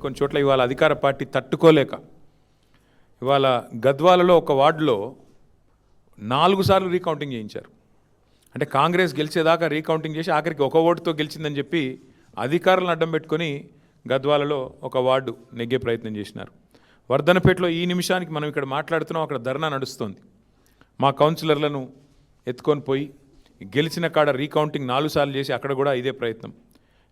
కొన్ని చోట్ల ఇవాళ అధికార పార్టీ తట్టుకోలేక ఇవాళ గద్వాలలో ఒక వార్డులో 4 సార్లు రీకౌంటింగ్ చేయించారు. అంటే కాంగ్రెస్ గెలిచేదాకా రీకౌంటింగ్ చేసి ఆఖరికి ఒక ఓటుతో గెలిచిందని చెప్పి అధికారులను అడ్డం పెట్టుకొని గద్వాలలో ఒక వార్డు నెగ్గే ప్రయత్నం చేసినారు. వర్ధనపేటలో ఈ నిమిషానికి మనం ఇక్కడ మాట్లాడుతున్నాం, అక్కడ ధర్నా నడుస్తుంది. మా కౌన్సిలర్లను ఎత్తుకొని పోయి గెలిచిన కాడ రీకౌంటింగ్ 4 సార్లు చేసి అక్కడ కూడా ఇదే ప్రయత్నం.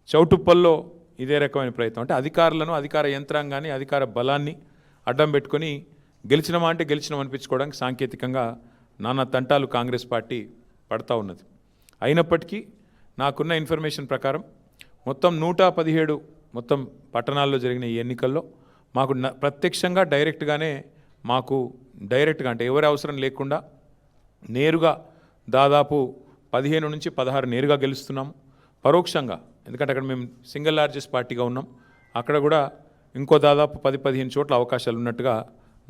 చౌటుప్పల్లో ఇదే రకమైన ప్రయత్నం. అంటే అధికారులను, అధికార యంత్రాంగాన్ని, అధికార బలాన్ని అడ్డం పెట్టుకొని గెలిచినమా అంటే గెలిచినాం అనిపించుకోవడానికి సాంకేతికంగా నానా తంటాలు కాంగ్రెస్ పార్టీ పడతా ఉన్నది. అయినప్పటికీ నాకున్న ఇన్ఫర్మేషన్ ప్రకారం మొత్తం 117 మొత్తం పట్టణాల్లో జరిగిన ఈ ఎన్నికల్లో మాకు ప్రత్యక్షంగా డైరెక్ట్గానే అంటే ఎవరి అవసరం లేకుండా నేరుగా దాదాపు 15 నుంచి 16 నేరుగా గెలుస్తున్నాము. పరోక్షంగా, ఎందుకంటే అక్కడ మేము సింగిల్ లార్జెస్ట్ పార్టీగా ఉన్నాం, అక్కడ కూడా ఇంకో దాదాపు 10-15 చోట్ల అవకాశాలు ఉన్నట్టుగా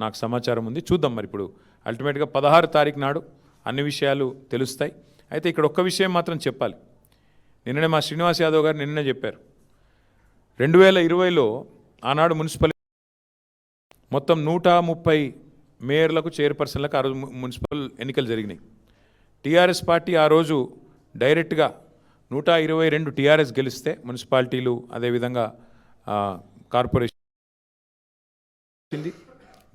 నాకు సమాచారం ఉంది. చూద్దాం మరి ఇప్పుడు అల్టిమేట్గా 16 తారీఖు నాడు అన్ని విషయాలు తెలుస్తాయి. అయితే ఇక్కడ ఒక్క విషయం మాత్రం చెప్పాలి. నిన్ననే మా శ్రీనివాస్ యాదవ్ గారు నిన్ననే చెప్పారు, 2020లో ఆనాడు మున్సిపల్ మొత్తం 130 మేయర్లకు, చైర్పర్సన్లకు ఆ రోజు మున్సిపల్ ఎన్నికలు జరిగినాయి. టీఆర్ఎస్ పార్టీ ఆ రోజు డైరెక్ట్గా 122 టీఆర్ఎస్ గెలిస్తే మున్సిపాలిటీలు, అదేవిధంగా కార్పొరేషన్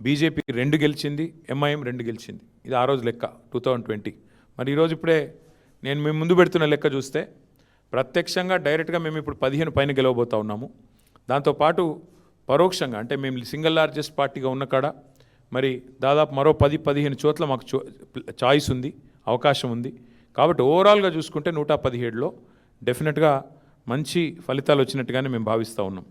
బీజేపీ 2 గెలిచింది, ఎంఐఎం 2 గెలిచింది. ఇది ఆ రోజు లెక్క 2020. మరి ఈరోజు ఇప్పుడే నేను మేము ముందు పెడుతున్న లెక్క చూస్తే ప్రత్యక్షంగా డైరెక్ట్గా మేము ఇప్పుడు 15 పైన గెలవబోతూ ఉన్నాము. దాంతోపాటు పరోక్షంగా అంటే మేము సింగిల్ లార్జెస్ట్ పార్టీగా ఉన్న కాడ మరి దాదాపు మరో 10-15 చోట్ల మాకు చాయిస్ ఉంది, అవకాశం ఉంది. కాబట్టి ఓవరాల్గా చూసుకుంటే 117లో డెఫినెట్గా మంచి ఫలితాలు వచ్చినట్టుగానే మేము భావిస్తూ ఉన్నాం.